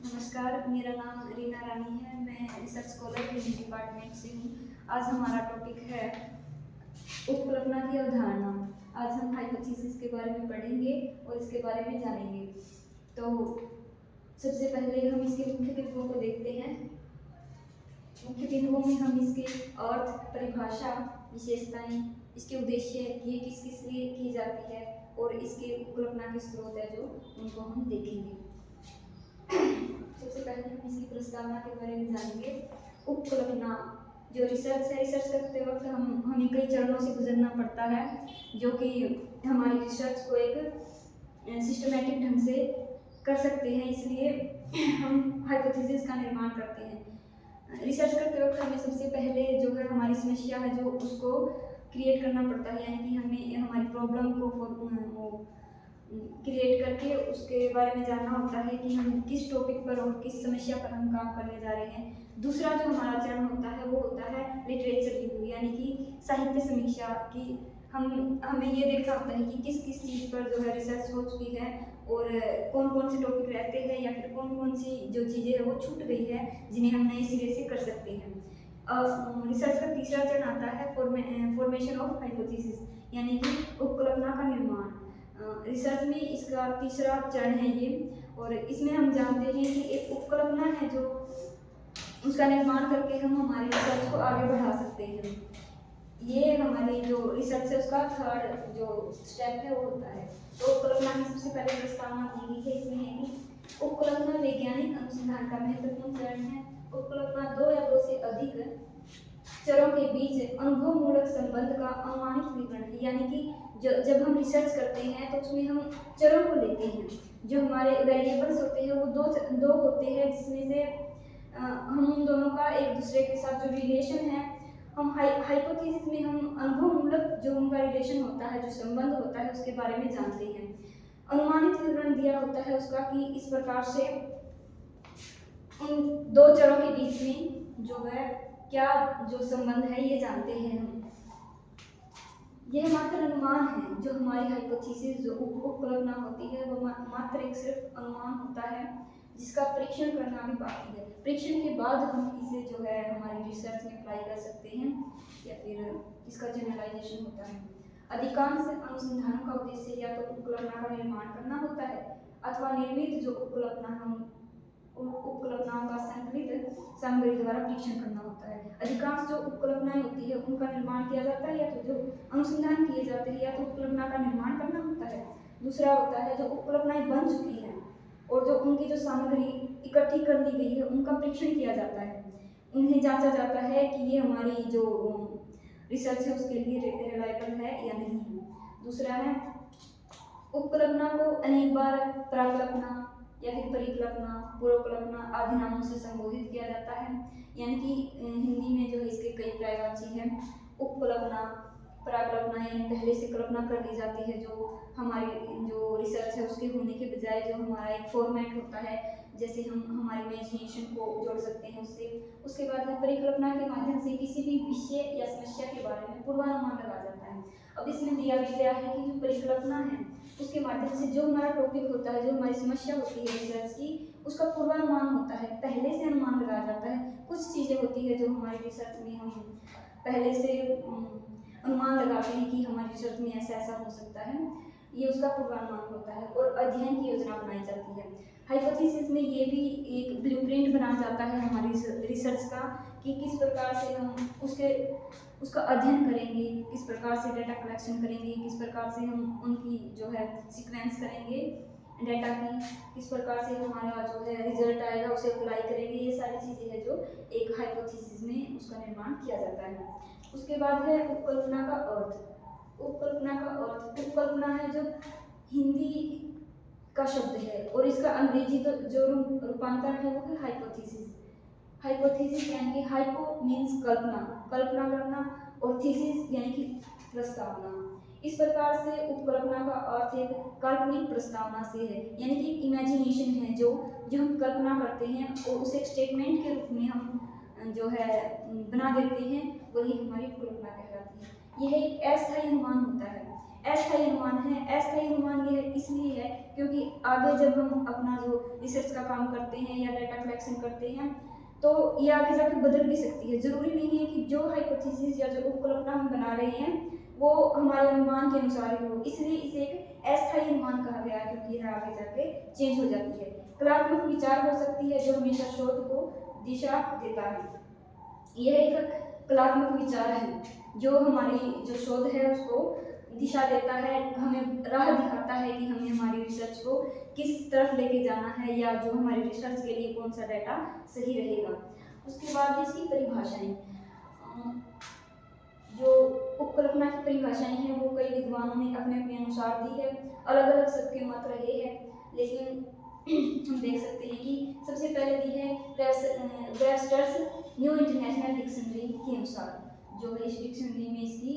नमस्कार, मेरा नाम रीना रानी है। मैं रिसर्च स्कॉलर हिंदी डिपार्टमेंट से हूँ। आज हमारा टॉपिक है उपकल्पना की अवधारणा। आज हम हाइपोथेसिस के बारे में पढ़ेंगे और इसके बारे में जानेंगे। तो सबसे पहले हम इसके मुख्य बिंदुओं को देखते हैं। मुख्य बिंदुओं में हम इसके अर्थ, परिभाषा, विशेषताएं, इसके उद्देश्य, ये किस किस लिए की जाती है और इसके उपकल्पना के स्रोत है जो उनको हम देखेंगे। सबसे पहले हम इसकी प्रस्तावना के बारे में जानेंगे। उपकल्पना जो रिसर्च है, रिसर्च करते वक्त हमें कई चरणों से गुजरना पड़ता है, जो कि हमारी रिसर्च को एक सिस्टमैटिक ढंग से कर सकते हैं। इसलिए हम हाइपोथेसिस का निर्माण करते हैं। रिसर्च करते वक्त हमें सबसे पहले जो है हमारी समस्या है जो उसको क्रिएट करना पड़ता है, यानी कि हमें हमारी प्रॉब्लम को क्रिएट करके उसके बारे में जानना होता है कि हम किस टॉपिक पर और किस समस्या पर हम काम करने जा रहे हैं। दूसरा जो हमारा चरण होता है वो होता है लिटरेचर रिव्यू, यानी कि साहित्य समीक्षा की। हमें ये देखना होता है कि किस किस चीज़ पर जो है रिसर्च हो चुकी है और कौन कौन से टॉपिक रहते हैं या फिर कौन कौन सी जो चीज़ें हैं वो छूट गई है जिन्हें हम नए सिरे से कर सकते हैं। रिसर्च का तीसरा चरण आता है फॉर्मेशन ऑफ हाइपोथेसिस, यानी कि उपकल्पना का निर्माण। रिसर्च में इसका तीसरा चरण है ये, और इसमें हम जानते हैं कि एक उपकल्पना है जो उसका निर्माण करके हम हमारे रिसर्च को आगे बढ़ा सकते हैं। ये हमारी जो रिसर्च है उसका थर्ड जो स्टेप है वो होता है। तो उपकल्पना की सबसे पहले प्रस्तावना दी गई है। इसमें है कि उपकल्पना वैज्ञानिक अनुसंधान का महत्वपूर्ण चरण है। उपकल्पना दो या दो से अधिक चरों के बीच अनुभवमूलक संबंध का अनुमानित विवरण है, यानी कि जब हम रिसर्च करते हैं तो उसमें हम चरों को लेते हैं। जो हमारे वेरिएबल्स होते हैं वो दो होते हैं, जिसमें से हम उन दोनों का एक दूसरे के साथ जो रिलेशन है, हम हाइपोथेसिस में हम अनुभवमूलक जो उनका रिलेशन होता है, जो संबंध होता है, उसके बारे में जानते हैं। अनुमानित विवरण दिया होता है उसका कि इस प्रकार से उन दो चरों के बीच में जो है क्या जो संबंध है ये जानते हैं हम। यह मात्र अनुमान है। जो हमारी हाइपोथेसिस जो उपकल्पना होती है वो मात्र एक सिर्फ अनुमान होता है जिसका परीक्षण करना भी बाकी है। परीक्षण के बाद हम इसे जो है हमारी रिसर्च में अप्लाई कर सकते हैं या फिर इसका जनरलाइजेशन होता है। अधिकांश अनुसंधानों का उद्देश्य या तो उपकल्पना का निर्माण करना होता है अथवा निर्मित जो उपकल्पना हम उपकल्पनाओं का संकलित सामग्री द्वारा परीक्षण करना होता है। अधिकांश जो उपकल्पनाएं होती है उनका निर्माण किया जाता है, या तो जो अनुसंधान किए जाते हैं या तो उपकल्पना का निर्माण करना होता है। दूसरा होता है जो उपकल्पनाएं बन चुकी हैं और जो उनकी जो सामग्री इकट्ठी कर ली गई है उनका परीक्षण किया जाता है। उन्हें जांचा जाता है कि ये हमारी जो रिसर्च है उसके लिए रिलायबल है या नहीं है। दूसरा है उपकल्पना को अनेक बार प्राकल्पना या फिर परिकल्पना, पूर्वकल्पना आदि नामों से संबोधित किया जाता है, यानी कि हिंदी में जो है इसके कई पर्यायवाची हैं। उपकल्पना, प्राकल्पना यानी पहले से कल्पना कर दी जाती है जो हमारी जो रिसर्च है उसके होने के बजाय जो हमारा एक फॉर्मेट होता है, जैसे हम हमारी इमेजिनेशन को जोड़ सकते हैं उससे। उसके बाद में परिकल्पना के माध्यम से किसी भी विषय या समस्या के बारे में पूर्वानुमान लगाया जाता है। अब इसमें दिया गया है कि जो परिकल्पना है उसके माध्यम से जो हमारा टॉपिक होता है, जो हमारी समस्या होती है रिसर्च की, उसका पूर्वानुमान होता है, पहले से अनुमान लगाया जाता है। कुछ चीज़ें होती है जो हमारी रिसर्च में हम पहले से अनुमान लगाते हैं कि हमारी रिसर्च में ऐसा ऐसा हो सकता है, ये उसका पूर्वानुमान होता है और अध्ययन की योजना बनाई जाती है। हाइपोथेसिस में ये भी एक ब्लूप्रिंट बनाया जाता है हमारी रिसर्च का कि किस प्रकार से हम उसका अध्ययन करेंगे, किस प्रकार से डेटा कलेक्शन करेंगे, किस प्रकार से हम उनकी जो है सीक्वेंस करेंगे डेटा की, किस प्रकार से हमारा जो है रिजल्ट आएगा उसे अप्लाई करेंगे। ये सारी चीज़ें हैं जो एक हाइपोथेसिस में उसका निर्माण किया जाता है। उसके बाद है उपकल्पना का अर्थ। उपकल्पना का अर्थ, उपकल्पना है जो हिंदी का शब्द है और इसका अंग्रेजी तो जो रूपांतर है वो है हाइपोथेसिस। हाइपोथेसिस यानी कि हाइपो मीन्स कल्पना, कल्पना करना, और थीसिस यानी कि प्रस्तावना। इस प्रकार से उपकल्पना का अर्थ एक काल्पनिक प्रस्तावना से है, यानी कि इमेजिनेशन है जो हम कल्पना करते हैं और उसे एक स्टेटमेंट के रूप में हम जो है बना देते हैं, वही हमारी उपकल्पना कहलाती है। यह एक अस्थायी अनुमान होता है। अस्थायी अनुमान है। अस्थायी अनुमान यह इसलिए है क्योंकि आगे जब हम अपना जो रिसर्च का काम करते हैं या डाटा कलेक्शन करते हैं तो ये आगे जाकर बदल भी सकती है। जरूरी नहीं है कि जो हाइपोथेसिस या जो उपकल्पना हम बना रहे हैं वो हमारे अनुमान के अनुसार ही हो, इसलिए इसे एक अस्थायी अनुमान कहा गया है क्योंकि यह आगे जाके चेंज हो जाती है। कलात्मक विचार हो सकती है जो हमेशा शोध को दिशा देता है। यह एक कलात्मक विचार है जो हमारी जो शोध है उसको दिशा देता है, हमें राह दिखाता है कि हमें हमारी रिसर्च को किस तरफ लेके जाना है या जो हमारी रिसर्च के लिए कौन सा डाटा सही रहेगा। उसके बाद इसकी परिभाषाएं, जो उपकल्पना की परिभाषाएं हैं वो कई विद्वानों ने अपने अपने अनुसार दी है, अलग अलग सबके मत रहे हैं, लेकिन हम देख सकते हैं कि सबसे पहले दी है वेबस्टर्स न्यू इंटरनेशनल डिक्शनरी के अनुसार, जो है इस डिक्शनरी में इसकी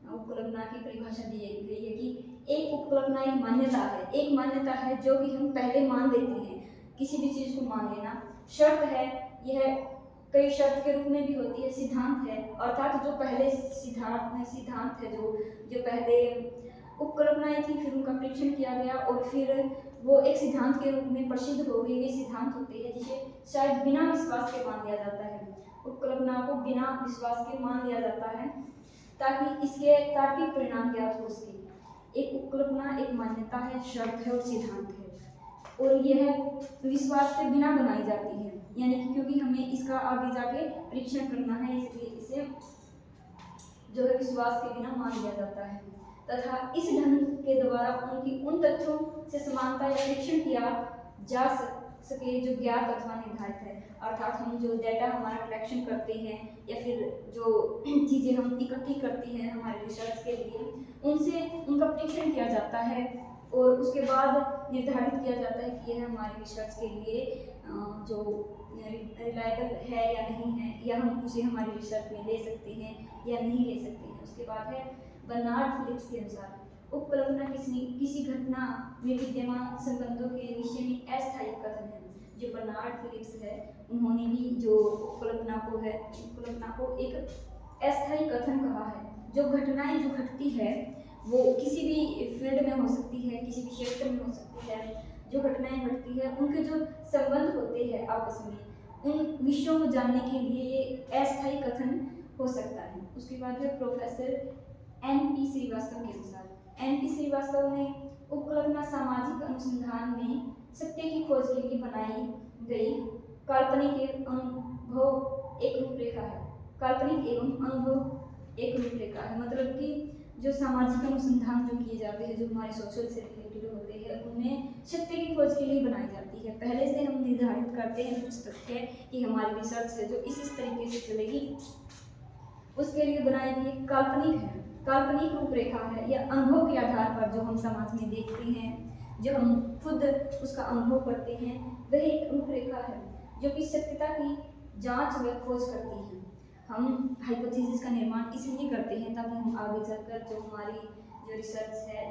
उपकल्पना की परिभाषा दी गई है कि एक उपकल्पना एक मान्यता है, एक मान्यता है जो कि हम पहले मान लेते हैं, किसी भी चीज़ को मान लेना। शर्त है, यह कई शर्त के रूप में भी होती है। सिद्धांत है, अर्थात जो पहले सिद्धांत है, जो पहले उपकल्पनाएं थी फिर उनका परीक्षण किया गया और फिर वो एक सिद्धांत के रूप में प्रसिद्ध हो गए। वे सिद्धांत होते हैं जिसे शायद बिना विश्वास के मान लिया जाता है, उपकल्पना को बिना विश्वास के मान लिया जाता है ताकि इसके तार्किक परिणाम ज्ञात हो सके। एक उपकल्पना एक मान्यता है, शर्त है और सिद्धांत है और यह विश्वास के बिना बनाई जाती है, यानी कि क्योंकि हमें इसका आगे जाके परीक्षण करना है इसलिए इसे जो है विश्वास के बिना मान लिया जाता है तथा इस ढंग के द्वारा उनकी उन तथ्यों से समानता या परीक्षण किया जा सके जो ज्ञात अथवा निर्धारित है। अर्थात हम जो डाटा हमारा कलेक्शन करते हैं या फिर जो चीज़ें हम इकट्ठी करते हैं हमारे रिसर्च के लिए, उनसे उनका परीक्षण किया जाता है और उसके बाद निर्धारित किया जाता है कि यह हमारी रिसर्च के लिए जो रिलायबल है या नहीं है, या हम उसे हमारी रिसर्च में ले सकते हैं या नहीं ले सकते हैं। उसके बाद है बर्नार्ड फिलिप्स के अनुसार उपकल्पना किसी घटना में विद्यमान संबंधों के विषय में अस्थायी कथन है। जो बर्नार्ड फिलिप्स है उन्होंने भी जो उपकल्पना को एक अस्थायी कथन कहा है। जो घटनाएं जो घटती है वो किसी भी फील्ड में हो सकती है, किसी भी क्षेत्र में हो सकती है, जो घटनाएं घटती है उनके जो संबंध होते हैं आपस में, उन विषयों को जानने के लिए ये अस्थायी कथन हो सकता है। उसके बाद है प्रोफेसर एन.पी. श्रीवास्तव के अनुसार, एन.पी. श्रीवास्तव ने उपकल्पना सामाजिक अनुसंधान में सत्य की खोज के लिए बनाई गई काल्पनिक अनुभव एक रूपरेखा है। काल्पनिक एवं अनुभव एक रूपरेखा है, मतलब कि जो सामाजिक अनुसंधान जो किए जाते हैं, जो हमारे सोशल से रिलेटेड होते हैं, उनमें सत्य की खोज के लिए बनाई जाती है। पहले से हम निर्धारित करते हैं कुछ तथ्य कि हमारी रिसर्च है जो इस तरीके से चलेगी, उसके लिए बनाई गई काल्पनिक है, काल्पनिक रूपरेखा है। या अनुभव के आधार पर जो हम समाज में देखते हैं, जो हम खुद उसका अनुभव करते हैं, वह एक रूपरेखा है जो कि सत्यता की जांच व खोज करती है। हम हाइपोथेसिस का निर्माण इसलिए करते हैं ताकि हम आगे चलकर जो हमारी जो रिसर्च है,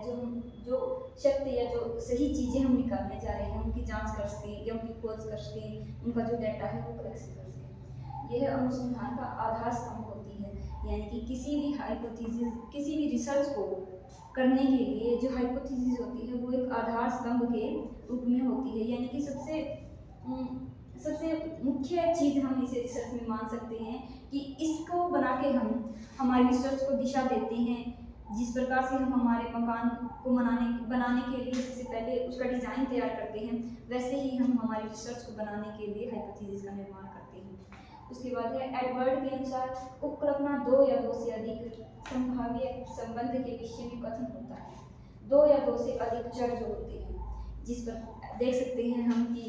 जो सत्य या जो सही चीज़ें हम निकालने जा रहे हैं उनकी जांच कर सकें या उनकी खोज कर सकें, उनका जो डाटा है वो कलेक्शन कर सकें। यह अनुसंधान का आधार स्तंभ होती है, यानी कि किसी भी हाइपोथेसिस, किसी भी रिसर्च को करने के लिए जो हाइपोथेसिस होती है वो एक आधार स्तंभ के रूप में होती है, यानी कि सबसे मुख्य चीज़ हम इसे रिसर्च में मान सकते हैं कि इसको बना के हम हमारी रिसर्च को दिशा देते हैं। जिस प्रकार से हम हमारे मकान को बनाने के लिए सबसे पहले उसका डिज़ाइन तैयार करते हैं, वैसे ही हम हमारी रिसर्च को बनाने के लिए हाइपोथेसिस का निर्माण करते हैं। उसके बाद है एडवर्ड के अनुसार उपकल्पना दो या दो से अधिक संभाव्य संबंध के विषय में कथन होता है। दो या दो से अधिक चर जो होते हैं, जिस पर देख सकते हैं हम कि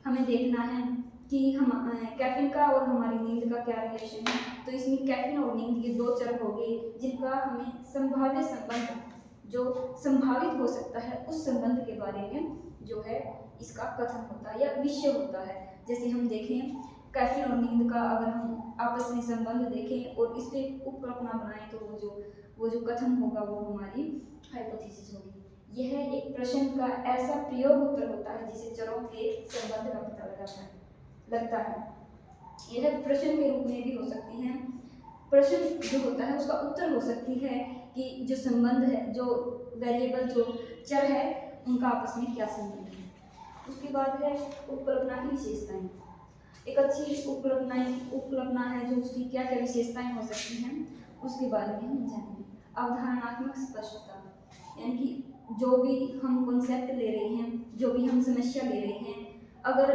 हमें देखना है कि हम कैफीन का और हमारी नींद का क्या रिलेशन है, तो इसमें कैफीन और नींद ये दो चर हो गए जिनका हमें संभाव्य संबंध जो संभावित हो सकता है उस संबंध के बारे में जो है इसका कथन होता है या विषय होता है। जैसे हम देखें कैफीन और नींद का अगर हम आपस में संबंध देखें और इस पर उपकल्पना बनाएं तो वो जो कथन होगा वो हमारी हाइपोथेसिस होगी। यह एक प्रश्न का ऐसा प्रयोग उत्तर होता है जिसे चरों के संबंध का पता लगता है। यह प्रश्न के रूप में भी हो सकती है, प्रश्न जो होता है उसका उत्तर हो सकती है कि जो संबंध है, जो वेरिएबल जो चर है उनका आपस में क्या संबंध है। उसके बाद है उपकल्पना की विशेषताएं। एक अच्छी उपकल्पना है जो उसकी क्या क्या विशेषताएं हो सकती हैं उसके बारे में हम जानेंगे। अवधारणात्मक स्पष्टता, यानी कि जो भी हम कॉन्सेप्ट ले रहे हैं, जो भी हम समस्या ले रहे हैं, अगर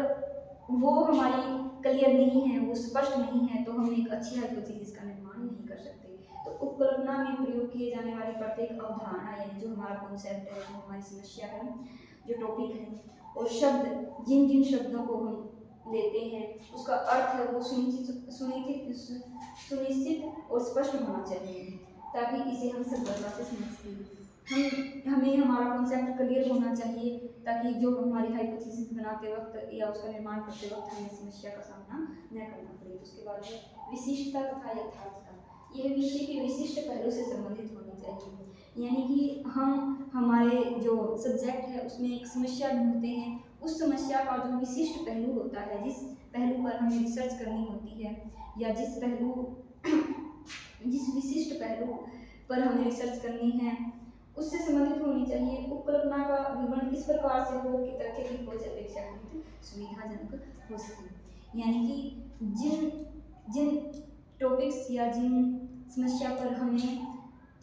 वो हमारी क्लियर नहीं है, वो स्पष्ट नहीं है, तो हम एक अच्छी हाइपोथेसिस का निर्माण नहीं कर सकते। तो उपकल्पना में प्रयोग किए जाने वाली प्रत्येक अवधारणा, यानी जो हमारा कॉन्सेप्ट है, जो हमारी समस्या है, जो टॉपिक है, और शब्द जिन जिन शब्दों को हम लेते हैं उसका अर्थ है वो सुनिश्चित और स्पष्ट होना चाहिए, ताकि इसे हम सरलता से समझ सकें। हमें हमारा कॉन्सेप्ट क्लियर होना चाहिए, ताकि जो हमारी हाइपोथेसिस बनाते वक्त या उसका निर्माण करते वक्त हमें समस्या का सामना न करना पड़े। उसके बाद है विशिष्टता तथा यथार्थता। यह विषय के विशिष्ट पहलू से संबंधित होनी चाहिए, यानी कि हम हमारे जो सब्जेक्ट है उसमें एक समस्या ढूंढते हैं, उस समस्या का जो विशिष्ट पहलू होता है, जिस पहलू पर हमें रिसर्च करनी होती है, या जिस विशिष्ट पहलू पर हमें रिसर्च करनी है उससे संबंधित होनी चाहिए। उपकल्पना का विवरण इस प्रकार से हो कि तथ्य की खोज अपेक्षाकृत सुविधाजनक हो सके, यानी कि जिन टॉपिक्स या जिन समस्या पर हमें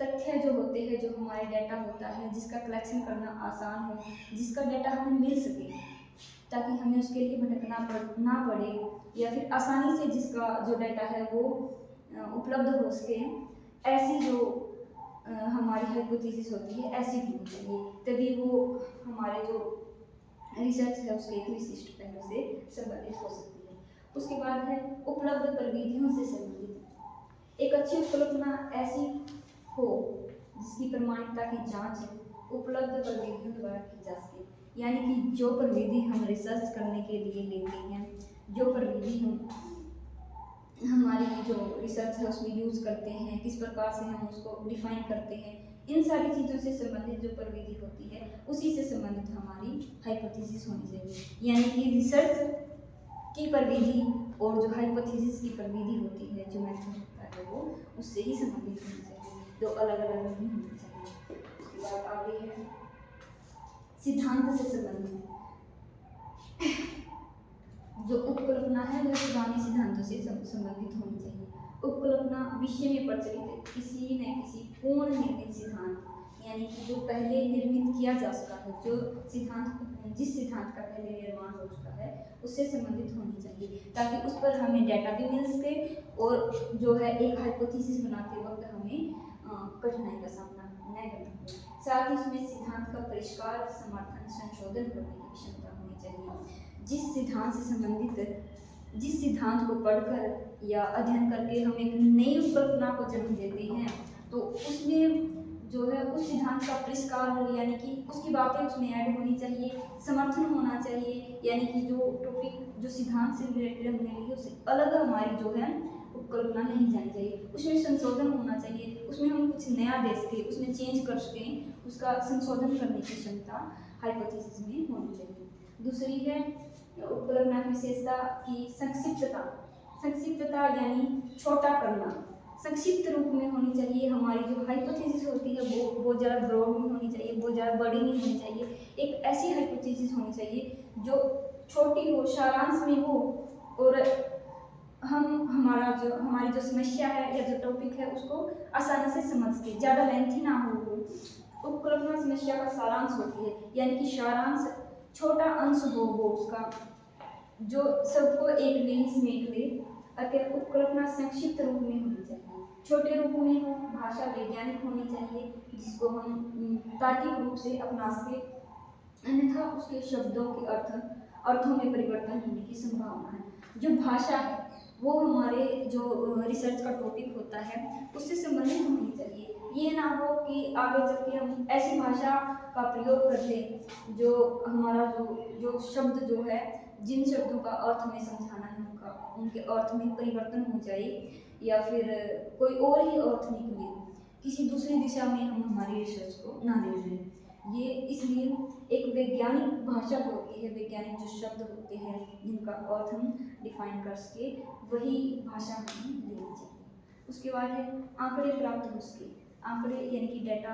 तथ्य जो होते हैं, जो हमारे डाटा होता है, जिसका कलेक्शन करना आसान हो, जिसका डाटा हमें मिल सके, ताकि हमें उसके लिए भटकना ना पड़े, या फिर आसानी से जिसका जो डाटा है वो उपलब्ध हो सके, ऐसी जो हमारी हाइपोथेसिस होती है ऐसी होनी चाहिए, तभी वो हमारे जो रिसर्च है उसके एक विशिष्ट पहलू से संबंधित हो सकती है। उसके बाद है उपलब्ध प्रविधियों से संबंधित। एक अच्छी उपकल्पना ऐसी हो जिसकी प्रमाणिकता की जांच उपलब्ध प्रविधियों द्वारा की जा सके, यानी कि जो प्रविधि हम रिसर्च करने के लिए लेते हैं, जो प्रविधि हम हमारी जो रिसर्च है उसमें यूज़ करते हैं, किस प्रकार से हम उसको डिफाइन करते हैं, इन सारी चीज़ों से संबंधित जो प्रविधि होती है उसी से संबंधित हमारी हाइपोथेसिस होनी चाहिए, यानी कि रिसर्च की प्रविधि और जो हाइपोथेसिस की प्रविधि होती है, जो मेथड होता है, वो उससे ही संबंधित होनी चाहिए, दो अलग अलग नहीं होनी चाहिए। उसके बाद आगे है सिद्धांत से संबंधित। जो उपकल्पना है वह पुराने सिद्धांतों से संबंधित होनी चाहिए। उपकल्पना विषय में प्रचलित किसी न किसी पूर्ण निर्मित सिद्धांत, यानी कि जो पहले निर्मित किया जा चुका है, जो जिस सिद्धांत का पहले निर्माण हो चुका है उससे संबंधित होनी चाहिए, ताकि उस पर हमें डाटा भी मिल सके और जो है एक हाइपोथेसिस बनाते वक्त हमें कठिनाई का सामना न करना पड़े। साथ ही उसमें सिद्धांत का परिष्कार, समर्थन, संशोधन करने की क्षमता होनी चाहिए। जिस सिद्धांत को पढ़कर या अध्ययन करके हम एक नई उपकल्पना को जन्म देते हैं, तो उसमें जो है उस सिद्धांत का परिष्कार हो, यानी कि उसकी बातें उसमें ऐड होनी चाहिए, समर्थन होना चाहिए, यानी कि जो टॉपिक जो सिद्धांत से रिलेटेड हमने ली उससे अलग हमारी जो है उपकल्पना नहीं जानी चाहिए, उसमें संशोधन होना चाहिए, उसमें हम कुछ नया दे सकें, उसमें चेंज कर सकें, उसका संशोधन करने की क्षमता हाइपोथेसिस में होनी चाहिए। दूसरी है उपकल्पना की विशेषता की संक्षिप्तता यानी छोटा करना, संक्षिप्त रूप में होनी चाहिए। हमारी जो हाइपोथेसिस होती है वो बहुत ज़्यादा ब्रॉड नहीं होनी चाहिए, बहुत ज़्यादा बड़ी नहीं होनी चाहिए, एक ऐसी हाइपोथेसिस होनी चाहिए जो छोटी हो, सारांश में हो, और हमारी जो समस्या है या जो टॉपिक है उसको आसानी से समझ सके, ज़्यादा लेंथी ना हो। उपकल्पना समस्या का सारांश होती है, यानी कि सारांश छोटा अंश हो वो उसका, जो सबको एक में ही समेट ले। अतः उपकल्पना संक्षिप्त रूप में होनी चाहिए, छोटे रूप में हो, भाषा वैज्ञानिक होनी चाहिए जिसको हम तार्किक रूप से अपना सके, अन्यथा उसके शब्दों के अर्थों में परिवर्तन होने की संभावना है। जो भाषा है वो हमारे जो रिसर्च का टॉपिक होता है उससे संबंधित होनी चाहिए। ये ना हो कि आगे चल के हम ऐसी भाषा का प्रयोग कर लें जो हमारा जो शब्द जो है, जिन शब्दों का अर्थ हमें समझाना है उनके अर्थ में परिवर्तन हो जाए, या फिर कोई और ही अर्थ निकले, किसी दूसरी दिशा में हम हमारी रिसर्च को ना ले जाएं। ये इसलिए एक वैज्ञानिक भाषा जो होती है, वैज्ञानिक जो शब्द होते हैं जिनका अर्थ हम डिफाइन कर सके, वही भाषा हमें लेनी चाहिए। उसके बाद है आंकड़े प्राप्त हो सके। आंकड़े यानी कि डाटा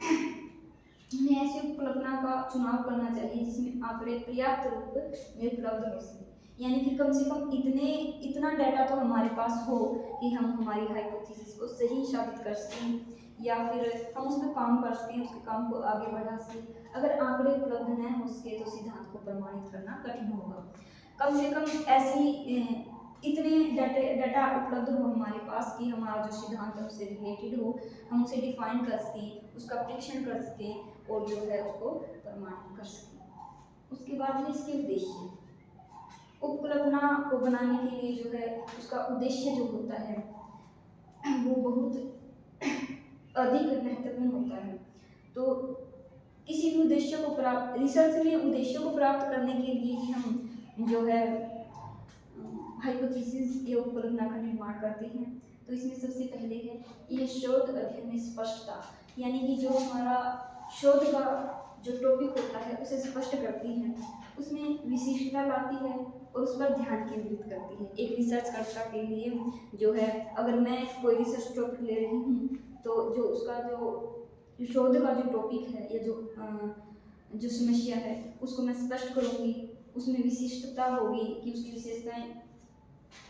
हमें ऐसी उपकल्पना का चुनाव करना चाहिए जिसमें आंकड़े पर्याप्त रूप में उपलब्ध हो सके, यानी कि कम से कम इतना डाटा तो हमारे पास हो कि हम हमारी हाइपोथेसिस को सही साबित कर सकें या फिर हम उस पर काम कर सकें, उसके काम को आगे बढ़ा सकें। अगर आंकड़े उपलब्ध न हो सके तो सिद्धांत को प्रमाणित करना कठिन होगा। कम से कम ऐसी इतने डाटा उपलब्ध हो हमारे पास कि हमारा जो सिद्धांत है उससे रिलेटेड हो, हम उसे डिफाइन कर सकें, उसका परीक्षण कर सकें और जो है उसको प्रमाणित कर सकें। उसके बाद है इसके उद्देश्य। उपकल्पना को बनाने के लिए जो है उसका उद्देश्य जो होता है वो बहुत अधिक महत्वपूर्ण होता है। तो किसी भी उद्देश्य को प्राप्त रिसर्च में उद्देश्यों को प्राप्त करने के लिए ही हम जो है हाइपोथेसिस या उपकल्पना का निर्माण करते हैं। तो इसमें सबसे पहले है यह शोध अध्ययन में स्पष्टता, यानी कि जो हमारा शोध का जो टॉपिक होता है उसे स्पष्ट करती है, उसमें विशिष्टता लाती है और उस पर ध्यान केंद्रित करती है। एक रिसर्चकर्ता के लिए जो है अगर मैं कोई रिसर्च टॉपिक ले रही हूँ तो जो उसका जो शोध का जो टॉपिक है या जो समस्या है उसको मैं स्पष्ट करूँगी, उसमें विशिष्टता होगी कि उसकी विशेषताएं,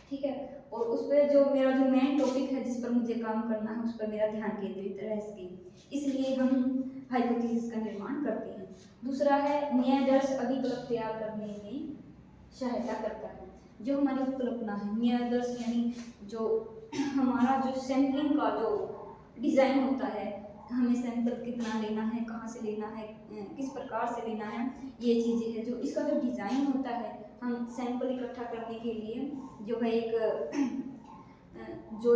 ठीक है, और उस पर जो मेरा जो मेन टॉपिक है जिस पर मुझे काम करना है उस पर मेरा ध्यान केंद्रित रह सके, इसलिए हम हाइपोथेसिस का निर्माण करते हैं। दूसरा है न्यायादर्श अभिकल्प तैयार करने में सहायता करता है। जो हमारी उपकल्पना है न्यायादर्श यानी जो हमारा जो सैंपलिंग का जो डिज़ाइन होता है, हमें सैंपल कितना लेना है, कहाँ से लेना है, किस प्रकार से लेना है, ये चीज़ें हैं जो इसका जो डिज़ाइन होता है। हम सैंपल इकट्ठा करने के लिए जो है जो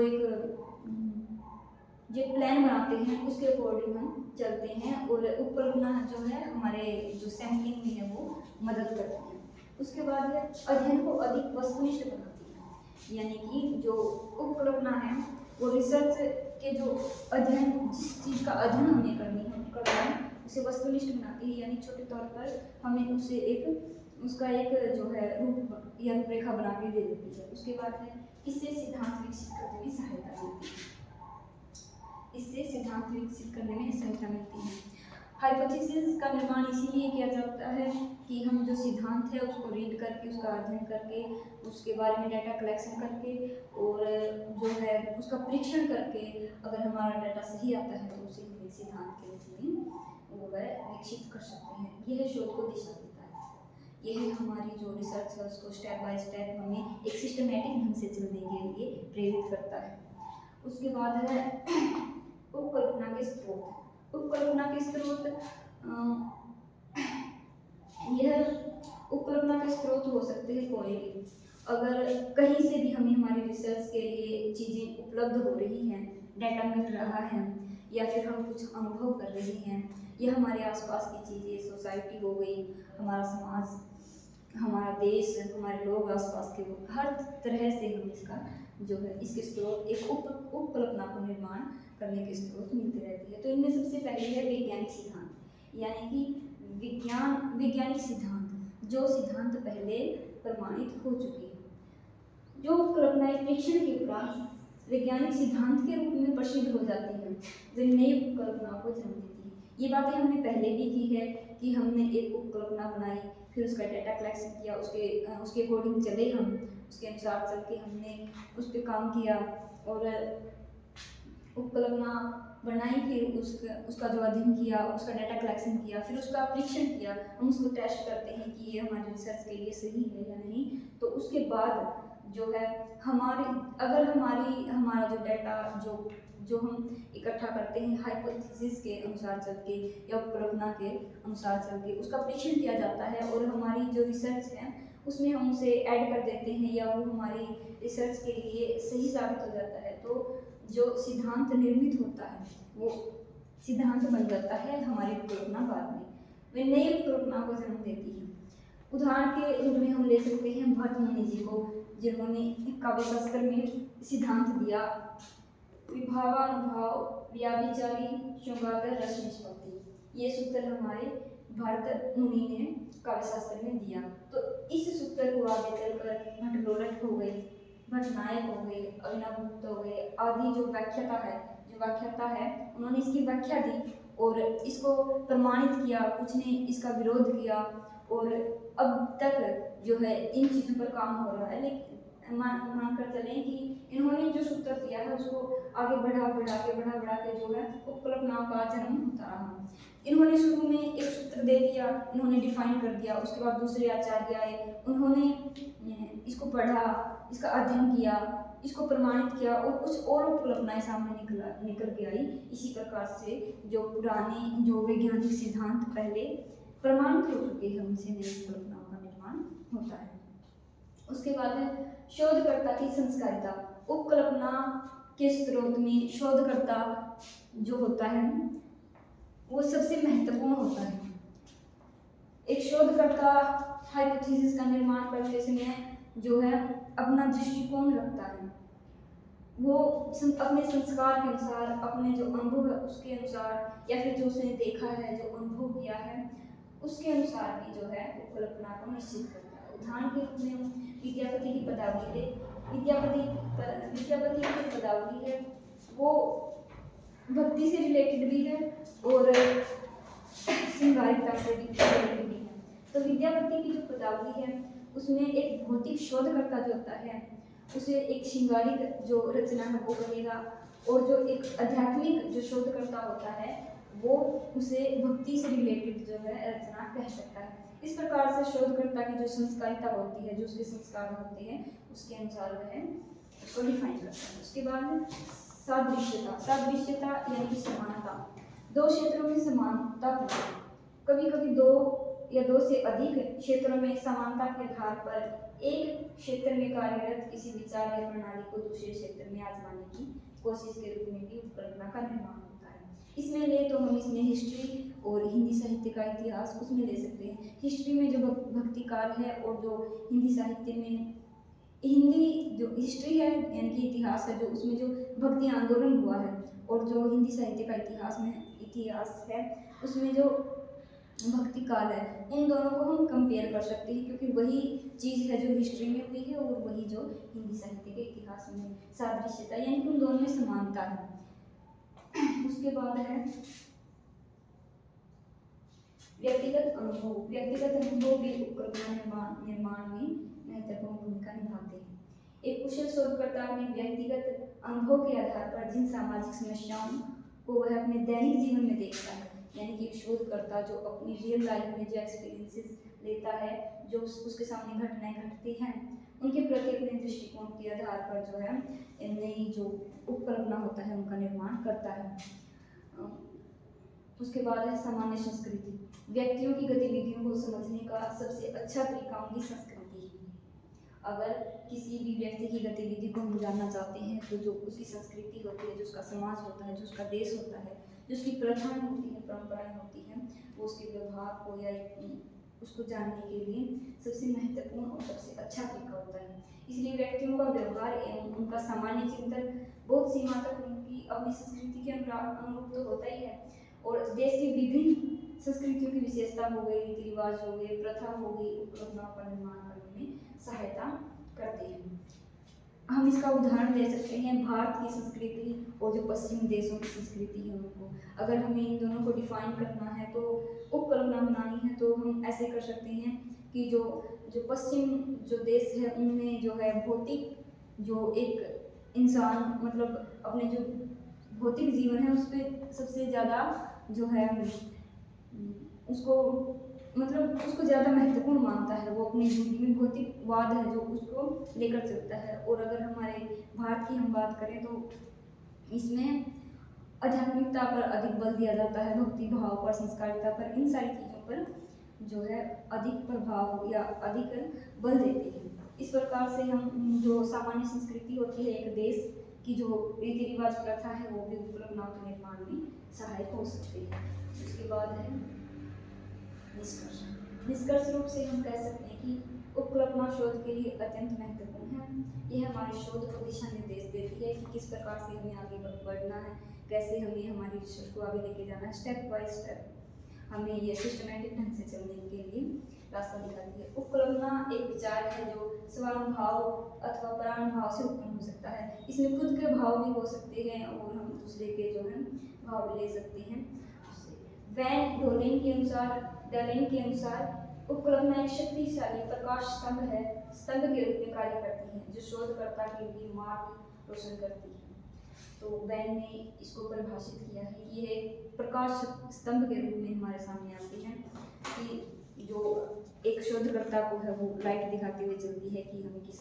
प्लान बनाते हैं उसके अकॉर्डिंग हम चलते हैं और उपकल्पना जो है हमारे जो सैंपलिंग में है वो मदद करती है। उसके बाद है अध्ययन को अधिक वस्तुनिष्ठ बनाती है, यानी कि जो उपकल्पना है वो रिसर्च के जो अध्ययन जिस चीज़ का अध्ययन हमें करना है उसे वस्तुनिष्ठ बनाती है, यानी छोटे तौर पर हमें उसे उसका एक जो है रूप या रूपरेखा बना के दे देती है। उसके बाद है इससे सिद्धांत विकसित करने में सहायता मिलती है, इससे सिद्धांत विकसित करने में सहायता मिलती है। हाइपोथेसिस का निर्माण इसीलिए किया जाता है कि हम जो सिद्धांत है उसको रीड करके, उसका अध्ययन करके, उसके बारे में डाटा कलेक्शन करके और जो है उसका परीक्षण करके अगर हमारा डाटा सही आता है तो उसे हम सिद्धांत के रूप में वो है विकसित कर सकते हैं। यह शोध को दिशा देता है, यह हमारी जो रिसर्च है उसको स्टेप बाय स्टेप हमें एक सिस्टमेटिक ढंग से चलने के लिए प्रेरित करता है। उसके बाद है उपकल्पना के स्रोत। उपकल्पना के स्रोत यह उपकल्पना के स्रोत हो सकते हैं कोई भी। अगर कहीं से भी हमें हमारी रिसर्च के लिए चीज़ें उपलब्ध हो रही हैं, डाटा मिल रहा है या फिर हम कुछ अनुभव कर रहे हैं या हमारे आसपास की चीज़ें, सोसाइटी हो गई, हमारा समाज, हमारा देश, हमारे लोग आसपास के लोग, हर तरह से हम इसका जो है इसके स्रोत एक उपकल्पना को निर्माण करने के स्रोत मिलते रहते हैं। तो इनमें सबसे पहले है वैज्ञानिक सिद्धांत, यानी कि वैज्ञानिक सिद्धांत जो सिद्धांत पहले प्रमाणित हो चुके हैं, जो उपकल्पनाएं परीक्षण के उपरांत वैज्ञानिक सिद्धांत के रूप में प्रसिद्ध हो जाती हैं, वे नई उपकल्पना को जन्म देती है। ये बातें हमने पहले भी की है कि हमने एक उपकल्पना बनाई, फिर उसका डाटा कलेक्शन किया, उसके अकॉर्डिंग चले हम, उसके अनुसार चल के हमने उस पर काम किया और उपकल्पना बनाई, फिर उसका जो अध्ययन किया, उसका डाटा कलेक्शन किया, फिर उसका परीक्षण किया। हम उसको टेस्ट करते हैं कि ये हमारे रिसर्च के लिए सही है या नहीं। तो उसके बाद जो है हमारा जो डाटा जो हम इकट्ठा करते हैं हाइपोथेसिस के अनुसार चल के या उपकल्पना के अनुसार चल के उसका परीक्षण किया जाता है और हमारी जो रिसर्च है उसमें हम उसे ऐड कर देते हैं या वो हमारी रिसर्च के लिए सही साबित हो जाता है। तो जो सिद्धांत निर्मित होता है वो सिद्धांत बन जाता है हमारी उपकल्पना बाद में, वे नई उपकल्पना को जन्म देती है। उदाहरण के रूप में हम ले सकते हैं भट्ट मुनि जी को, जिन्होंने काव्यशास्त्र में सिद्धांत दिया विभावानुभाव व्याभिचारी शृंगार रस निष्पत्ति। ये सूत्र हमारे भट्ट मुनि ने काव्यशास्त्र में दिया। तो इस सूत्र को आगे चलकर भट्टलोरट हो गए, भट्टनायक हो गए, अभिनवगुप्त हो गए आदि जो व्याख्याता है उन्होंने इसकी व्याख्या दी और इसको प्रमाणित किया, कुछ ने इसका विरोध किया, और अब तक जो है इन चीज़ों पर काम हो रहा है। लेकिन मान कर चलें कि इन्होंने जो सूत्र दिया है उसको आगे बढ़ा के जो है उपकल्पनाओं का जन्म होता रहा। इन्होंने शुरू में एक सूत्र दे दिया, इन्होंने डिफाइन कर दिया, उसके बाद दूसरे आचार्य आए, उन्होंने इसको पढ़ा, इसका अध्ययन किया, इसको प्रमाणित किया, और कुछ और उपकल्पनाएं सामने निकल के आई। इसी प्रकार से जो पुराने जो वैज्ञानिक सिद्धांत पहले प्रमाणित हो चुके हैं उनसे नई उपकल्पनाओं का निर्माण होता है। उसके बाद है शोधकर्ता की संस्कारिता। उपकल्पना के स्रोत में शोधकर्ता जो होता है वो सबसे महत्वपूर्ण होता है। एक शोधकर्ता हाइपोथेसिस का निर्माण करते समय जो है अपना दृष्टिकोण रखता है, वो अपने संस्कार के अनुसार, अपने जो अनुभव है उसके अनुसार, या फिर जो उसने देखा है, जो अनुभव किया है उसके अनुसार भी जो है उपकल्पना को निश्चित करता है। उदाहरण के रूप में विद्यापति की पदावली है, विद्यापति की जो पदावली है वो भक्ति से रिलेटेड भी है और श्रृंगारिकता से भी रिलेटेड भी है। तो विद्यापति की जो पदावली है उसमें एक भौतिक शोधकर्ता जो होता है उसे एक श्रृंगारिक जो रचना है वो करेगा, और जो एक आध्यात्मिक जो शोधकर्ता होता है वो उसे भक्ति से रिलेटेड जो है रचना कह सकता है। इस प्रकार से शोधकर्ता की जो संस्कारिता होती है, जो उसके संस्कार होते हैं उसके अनुसार वह उसको डिफाइन करता है। उसके बाद सादृश्यता यानी कि समानता। दो क्षेत्रों में समानता कभी कभी दो या दो से अधिक क्षेत्रों में समानता के आधार पर एक क्षेत्र में कार्यरत किसी विचार या प्रणाली को दूसरे क्षेत्र में आजमाने की कोशिश के रूप में भी उपकल्पना का निर्माण होता है। इसमें ले तो हम इसमें हिस्ट्री और हिंदी साहित्य का इतिहास उसमें ले सकते हैं। हिस्ट्री में जो भक्तिकाल है, और जो हिंदी साहित्य में हिंदी जो हिस्ट्री है यानी कि इतिहास है, जो उसमें जो भक्ति आंदोलन हुआ है, और जो हिंदी साहित्य का इतिहास है उसमें जो भक्ति काल है, उन दोनों को हम कंपेयर कर सकते हैं, क्योंकि वही चीज़ है जो हिस्ट्री में हुई है और वही जो हिंदी साहित्य के इतिहास में सादृश्यता यानी कि उन दोनों में समानता है। उसके बाद है व्यक्तिगत अनुभव भी उपकल्पना निर्माण में महत्वपूर्ण भूमिका निभाते हैं। एक कुशल शोधकर्ता अपने व्यक्तिगत अनुभव के आधार पर जिन सामाजिक समस्याओं को वह अपने दैनिक जीवन में देखता है, यानी कि एक शोधकर्ता जो अपनी रियल लाइफ में जो एक्सपीरियंसेस लेता है, जो उसके सामने घटनाएं घटती हैं, उनके प्रति अपने दृष्टिकोण के आधार पर जो है नई जो उपकल्पना होता है उनका निर्माण करता है। उसके बाद है सामान्य संस्कृति। व्यक्तियों की गतिविधियों को समझने का सबसे अच्छा तरीका उनकी संस्कृति है। अगर किसी भी व्यक्ति की गतिविधि को हम जानना चाहते हैं तो जो उसकी संस्कृति होती है, जो उसका समाज होता है, जो उसका देश होता है, जो उसकी प्रथाएं होती हैं, परंपराएं होती हैं, वो उसके व्यवहार को या उसको जानने के लिए सबसे महत्वपूर्ण और सबसे अच्छा तरीका होता है। इसलिए व्यक्तियों का व्यवहार एवं उनका सामान्य चिंतन बहुत सीमा तक उनकी अपनी संस्कृति के अनुरूप तो होता ही है, और देश की विभिन्न संस्कृतियों की विशेषता हो गई, रीति रिवाज हो गए, प्रथा हो गई, उपकल्पनाओं का निर्माण करने में सहायता करते हैं। हम इसका उदाहरण ले सकते हैं भारत की संस्कृति और जो पश्चिमी देशों की संस्कृति है उनको। अगर हमें इन दोनों को डिफाइन करना है तो उपकल्पना बनानी है तो हम ऐसे कर सकते हैं कि जो पश्चिम जो देश है उनमें जो है भौतिक जो एक इंसान मतलब अपने जो भौतिक जीवन है उस पर सबसे ज़्यादा जो है उसको उसको ज़्यादा महत्वपूर्ण मानता है, वो अपनी जिंदगी में भौतिकवाद है जो उसको लेकर चलता है। और अगर हमारे भारत की हम बात करें तो इसमें आध्यात्मिकता पर अधिक बल दिया जाता है, भक्ति भाव पर, संस्कारिता पर, इन सारी चीज़ों पर जो है अधिक प्रभाव या अधिक बल देते हैं। इस प्रकार से हम जो सामान्य संस्कृति होती है एक देश की, जो रीति रिवाज प्रथा है, वो भी उपकल्पनाओं के निर्माण में सहायक हो सकती है। उसके बाद है निष्कर्ष रूप से हम कह सकते हैं कि उपकल्पना शोध के लिए अत्यंत महत्वपूर्ण है। यह हमारे शोध को दिशा निर्देश देती है कि किस प्रकार से हमें आगे बढ़ना है, कैसे हमें हमारी रिसर्च को आगे लेके जाना है, स्टेप बाय स्टेप हमें ये सिस्टमैटिक ढंग से चलने के लिए रास्ता दिखाती है। उपकल्पना एक विचार है जो स्वानुभाव अथवा परानुभाव से उत्पन्न हो सकता है। इसमें खुद के भाव भी हो सकते हैं और हम दूसरे के जो है भाव भी ले सकते हैं। वैन डैलेन के अनुसार उपकल्पना एक शक्तिशाली प्रकाश स्तंभ के रूप में कार्य करती है जो शोधकर्ता के लिए मार्ग रोशन करती है। तो वैन ने इसको परिभाषित किया है कि ये प्रकाश स्तंभ के रूप में हमारे सामने आती है कि जो एक शोधकर्ता को है वो लाइट दिखाते हुए चलती है कि हमें किस